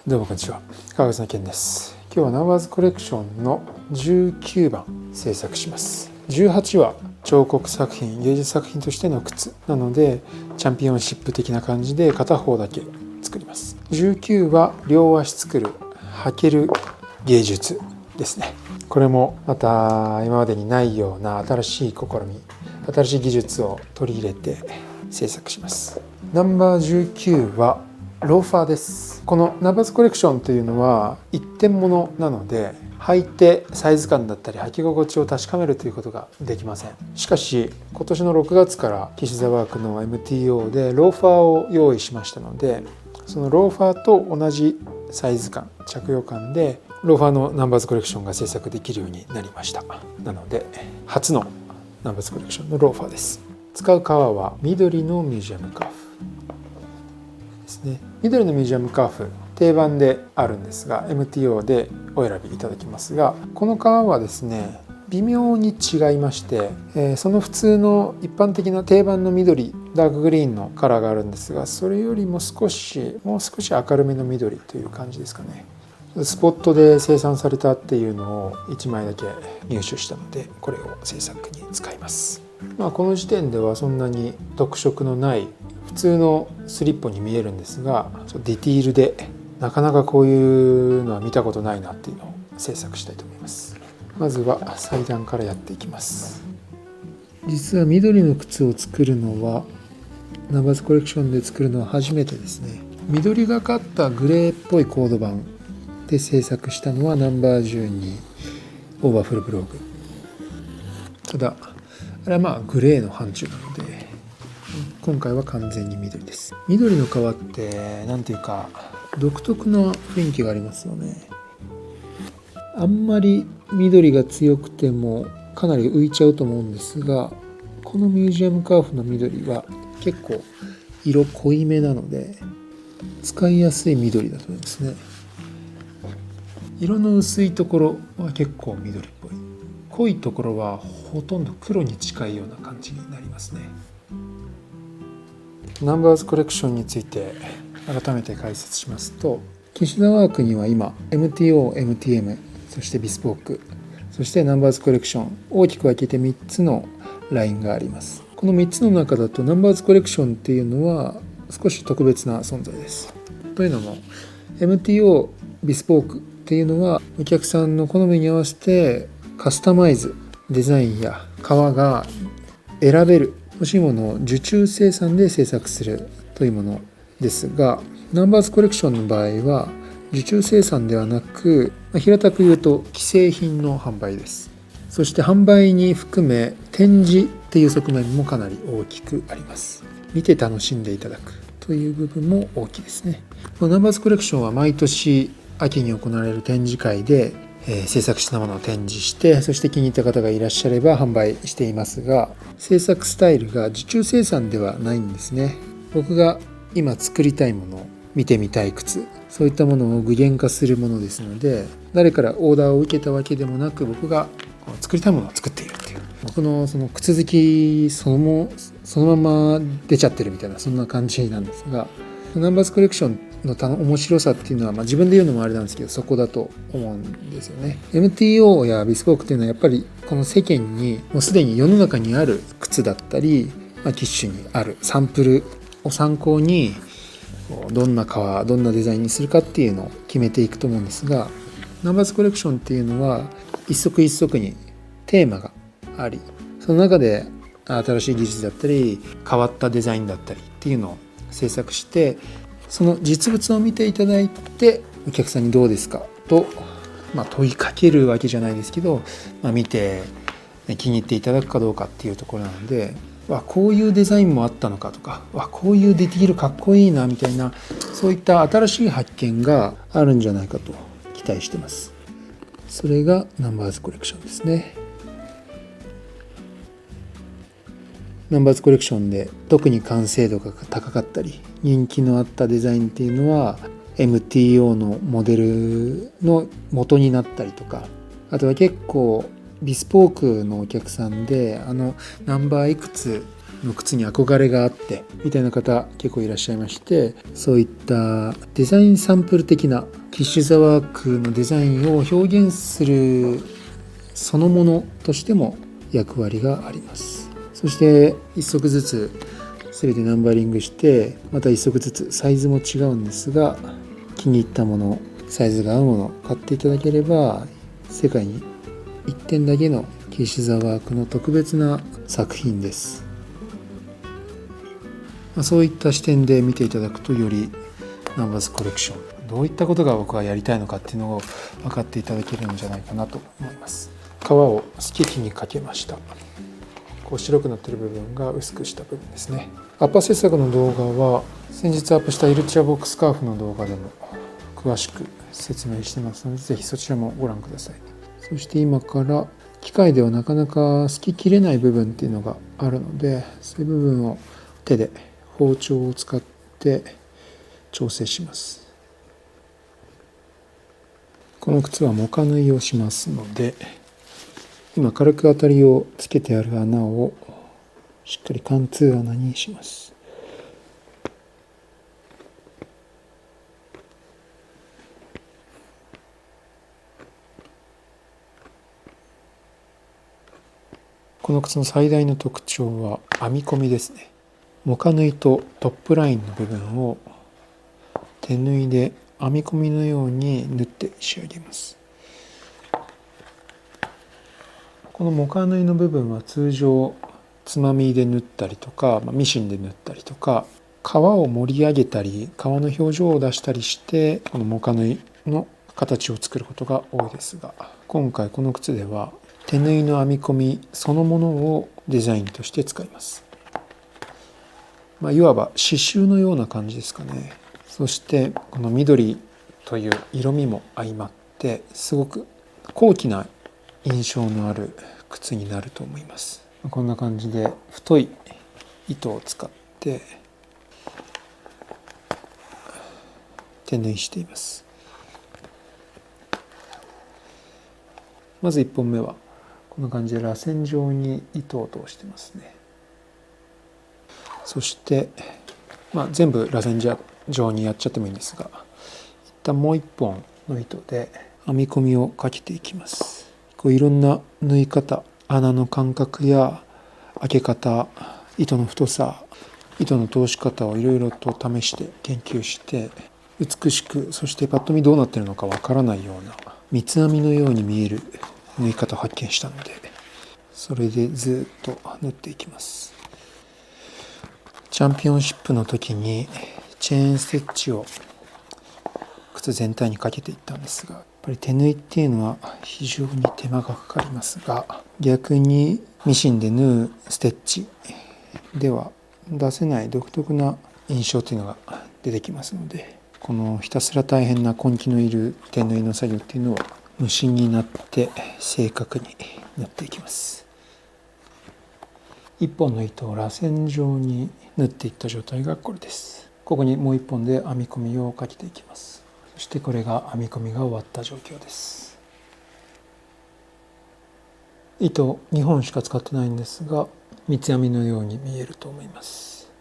どうもこんにちは、川口の健です。今日はナンバーズコレクションの19番制作します。18は彫刻作品、芸術作品としての靴なのでチャンピオンシップ的な感じで片方だけ作ります。19は両足作る履ける芸術ですね。これもまた今までにないような新しい試み、新しい技術を取り入れて制作します。ナンバー19はローファーです。このナンバーズコレクションというのは一点物なので、履いてサイズ感だったり履き心地を確かめるということができません。しかし今年の6月からキシザワークの MTO でローファーを用意しましたので、そのローファーと同じサイズ感、着用感でローファーのナンバーズコレクションが制作できるようになりました。なので初のナンバーズコレクションのローファーです。使う革は緑のミュージアムカーフですね。緑のミュージアムカーフ定番であるんですが MTO でお選びいただきますが、この革はですね微妙に違いまして、その普通の一般的な定番の緑ダークグリーンのカラーがあるんですが、それよりももう少し明るめの緑という感じですかね。スポットで生産されたっていうのを1枚だけ入手したので、これを制作に使います。この時点ではそんなに特色のない普通のスリッポに見えるんですが、ディティールでなかなかこういうのは見たことないなっていうのを制作したいと思います。まずは裁断からやっていきます。実は緑の靴を作るのはナンバーズコレクションで作るのは初めてですね。緑がかったグレーっぽいコード板で制作したのはナンバー12オーバーフルブログ。ただあれはグレーの範疇なので、今回は完全に緑です。緑の革ってなんていうか独特な雰囲気がありますよね。あんまり緑が強くてもかなり浮いちゃうと思うんですが、このミュージアムカーフの緑は結構色濃いめなので使いやすい緑だと思いますね。色の薄いところは結構緑っぽい、濃いところはほとんど黒に近いような感じになりますね。ナンバーズコレクションについて改めて解説しますと、キシザワークには今 MTO、MTM、そしてビスポーク、そしてナンバーズコレクション、大きく分けて3つのラインがあります。この3つの中だとナンバーズコレクションっていうのは少し特別な存在です。というのも MTO、ビスポークっていうのはお客さんの好みに合わせてカスタマイズ、デザインや革が選べる、欲しいものを受注生産で制作するというものですが、ナンバーズコレクションの場合は受注生産ではなく、平たく言うと既製品の販売です。そして販売に含め展示っていう側面もかなり大きくあります。見て楽しんでいただくという部分も大きいですね。ナンバーズコレクションは毎年秋に行われる展示会で制作したものを展示して、そして気に入った方がいらっしゃれば販売していますが、制作スタイルが受注生産ではないんですね。僕が今作りたいもの、見てみたい靴、そういったものを具現化するものですので、誰からオーダーを受けたわけでもなく、僕が作りたいものを作っているっていう、僕のその靴好きそのまま出ちゃってるみたいな、そんな感じなんですが、ナンバーズコレクションの面白さっていうのは、自分で言うのもあれなんですけど、そこだと思うんですよね。MTO やビスポークっていうのはやっぱりこの世間にもうすでに世の中にある靴だったり、ティッシュにあるサンプルを参考にどんな革、どんなデザインにするかっていうのを決めていくと思うんですが、ナンバーズコレクションっていうのは一足一足にテーマがあり、その中で新しい技術だったり変わったデザインだったりっていうのを制作して、その実物を見ていただいてお客さんにどうですかと、問いかけるわけじゃないですけど、見て気に入っていただくかどうかっていうところなので、こういうデザインもあったのかとか、こういうディティールかっこいいなみたいな、そういった新しい発見があるんじゃないかと期待してます。それがナンバーズコレクションですね。ナンバーズコレクションで特に完成度が高かったり人気のあったデザインっていうのは MTO のモデルの元になったりとか、あとは結構ビスポークのお客さんでナンバーいくつの靴に憧れがあってみたいな方結構いらっしゃいまして、そういったデザインサンプル的なキッシュザワークのデザインを表現するそのものとしても役割があります。そして1足ずつ全てナンバリングして、また1足ずつサイズも違うんですが、気に入ったもの、サイズが合うものを買っていただければ、世界に1点だけのキッシュザワークの特別な作品です。そういった視点で見ていただくと、よりナンバーズコレクション、どういったことが僕はやりたいのかっていうのを分かっていただけるんじゃないかなと思います。革をスケキにかけました。こう白くなっている部分が薄くした部分ですね。アッパー制作の動画は先日アップしたイルチャボックスカーフの動画でも詳しく説明してますので、ぜひそちらもご覧ください。そして今から機械ではなかなかすききれない部分っていうのがあるので、そういう部分を手で包丁を使って調整します。この靴はモカ縫いをしますので、今軽く当たりをつけてある穴をしっかり貫通穴にします。この靴の最大の特徴は編み込みですね。モカ縫いとトップラインの部分を手縫いで編み込みのように縫って仕上げます。このモカ縫いの部分は通常つまみで縫ったりとか、ミシンで縫ったりとか、皮を盛り上げたり皮の表情を出したりしてこのモカ縫いの形を作ることが多いですが、今回この靴では手縫いの編み込みそのものをデザインとして使います。いわば刺繍のような感じですかね。そしてこの緑という色味も相まってすごく高貴な印象のある靴になると思います。こんな感じで太い糸を使って手縫いしています。まず1本目はこんな感じで螺旋状に糸を通してますね。そして、全部螺旋状にやっちゃってもいいんですが、一旦もう1本の糸で編み込みをかけていきます。いろんな縫い方、穴の間隔や開け方、糸の太さ、糸の通し方をいろいろと試して研究して、美しく、そしてパッと見どうなっているのかわからないような三つ編みのように見える縫い方を発見したので、それでずっと縫っていきます。チャンピオンシップの時にチェーンステッチを靴全体にかけていったんですが、やっぱり手縫いっていうのは非常に手間がかかりますが、逆にミシンで縫うステッチでは出せない独特な印象というのが出てきますので、このひたすら大変な根気のいる手縫いの作業っていうのを無心になって正確に縫っていきます。1本の糸を螺旋状に縫っていった状態がこれです。ここにもう1本で編み込みをかけていきます。そしてこれが編み込みが終わった状況です。糸2本しか使ってないんですが、三つ編みのように見えると思います。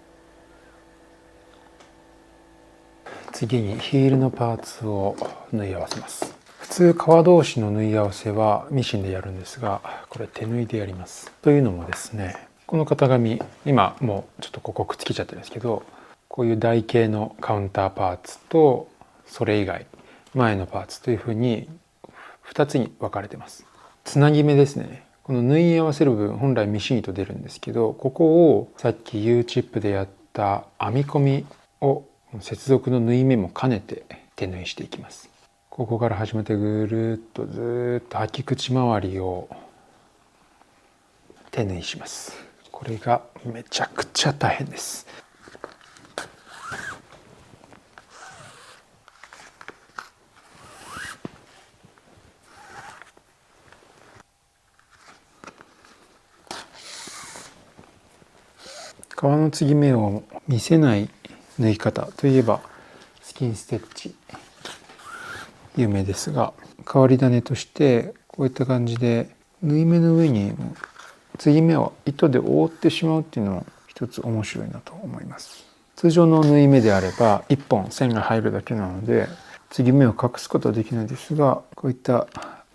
次にヒールのパーツを縫い合わせます。普通革同士の縫い合わせはミシンでやるんですが、これ手縫いでやります。というのもですね、この型紙、今もうちょっとここくっつけちゃってるんですけど、こういう台形のカウンターパーツとそれ以外前のパーツというふうに2つに分かれてます。つなぎ目ですね。この縫い合わせる部分、本来ミシン糸出るんですけど、ここをさっき U チップでやった編み込みを接続の縫い目も兼ねて手縫いしていきます。ここから始めてぐるっとずっと履き口周りを手縫いします。これがめちゃくちゃ大変です。革の継ぎ目を見せない縫い方といえばスキンステッチ、有名ですが、変わり種としてこういった感じで縫い目の上に継ぎ目を糸で覆ってしまうっていうのも一つ面白いなと思います。通常の縫い目であれば1本線が入るだけなので継ぎ目を隠すことはできないですが、こういった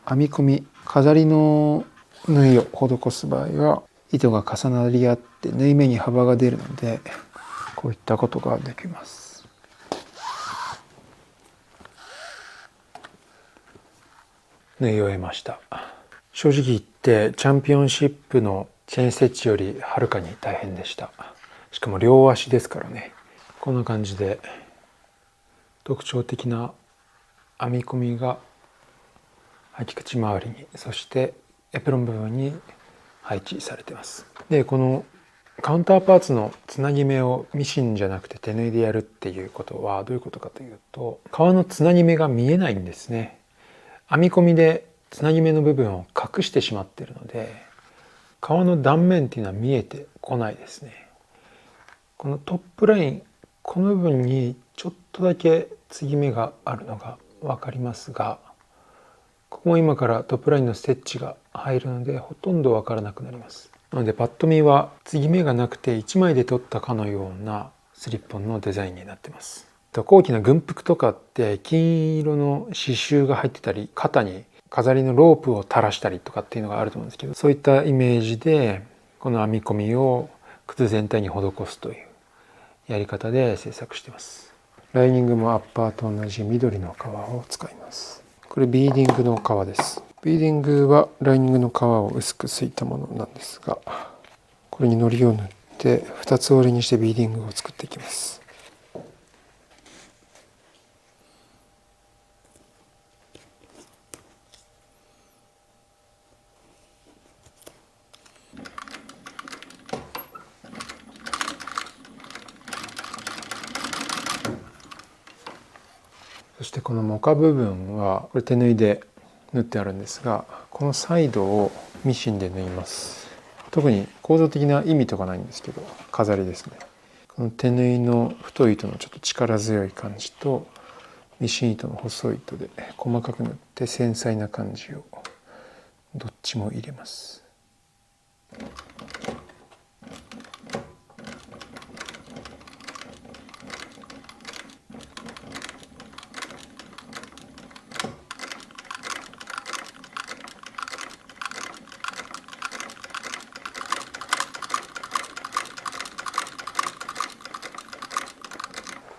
編み込み、飾りの縫いを施す場合は糸が重なり合って縫い目に幅が出るので、こういったことができます。縫い終えました。正直言ってチャンピオンシップのチェーンステッチよりはるかに大変でした。しかも両足ですからね。こんな感じで特徴的な編み込みが履き口周りに、そしてエプロン部分に配置されています。で、このカウンターパーツのつなぎ目をミシンじゃなくて手縫いでやるっていうことはどういうことかというと、革のつなぎ目が見えないんですね。編み込みでつなぎ目の部分を隠してしまっているので、革の断面っていうのは見えてこないですね。このトップライン、この部分にちょっとだけ継ぎ目があるのが分かりますが、ここも今からトップラインのステッチが入るのでほとんど分からなくなります。なのでパッと見は継ぎ目がなくて1枚で取ったかのようなスリッポンのデザインになってます。高貴な軍服とかって金色の刺繍が入ってたり、肩に飾りのロープを垂らしたりとかっていうのがあると思うんですけど、そういったイメージでこの編み込みを靴全体に施すというやり方で制作しています。ライニングもアッパーと同じ緑の革を使います。これビーディングの革です。ビーディングはライニングの革を薄くすいたものなんですが、これに糊を塗って2つ折りにしてビーディングを作っていきます。そしてこのモカ部分はこれ手縫いで縫ってあるんですが、このサイドをミシンで縫います。特に構造的な意味とかないんですけど、飾りですね。この手縫いの太い糸のちょっと力強い感じとミシン糸の細い糸で細かく縫って繊細な感じをどっちも入れます。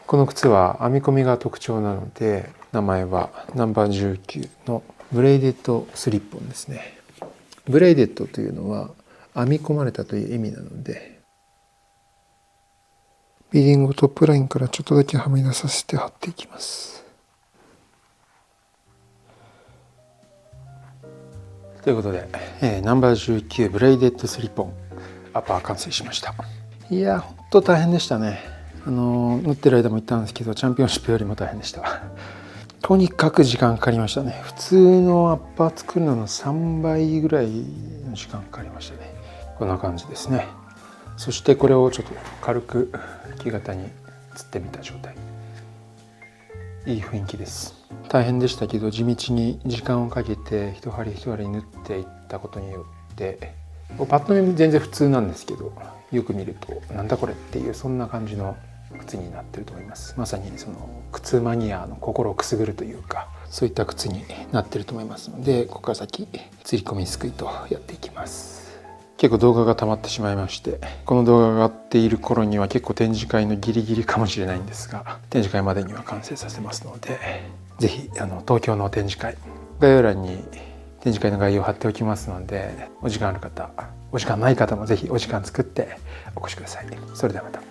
この靴は編み込みが特徴なので、名前はナンバー19のブレイデッドスリッポンですね。ブレイデッドというのは編み込まれたという意味なので、ビーディングをトップラインからちょっとだけはみ出させて貼っていきます。ということで、ナンバー19ブレイデッドスリッポンアッパー完成しました。いやほんと大変でしたね。縫ってる間も言ったんですけど、チャンピオンシップよりも大変でした。とにかく時間かかりましたね。普通のアッパー作るのの3倍ぐらいの時間かかりましたね。こんな感じですね。そしてこれをちょっと軽く木型につってみた状態。いい雰囲気です。大変でしたけど、地道に時間をかけて一針一針縫っていったことによって、パッと見全然普通なんですけど、よく見るとなんだこれっていう、そんな感じの靴になってると思います。まさにその靴マニアの心をくすぐるというか、そういった靴になってると思いますので、ここから先つり込みすくいとやっていきます。結構動画が溜まってしまいまして、この動画が上がっている頃には結構展示会のギリギリかもしれないんですが、展示会までには完成させますので、是非東京の展示会概要欄に展示会の概要を貼っておきますので、お時間ある方、お時間ない方も是非お時間作ってお越しください。それではまた。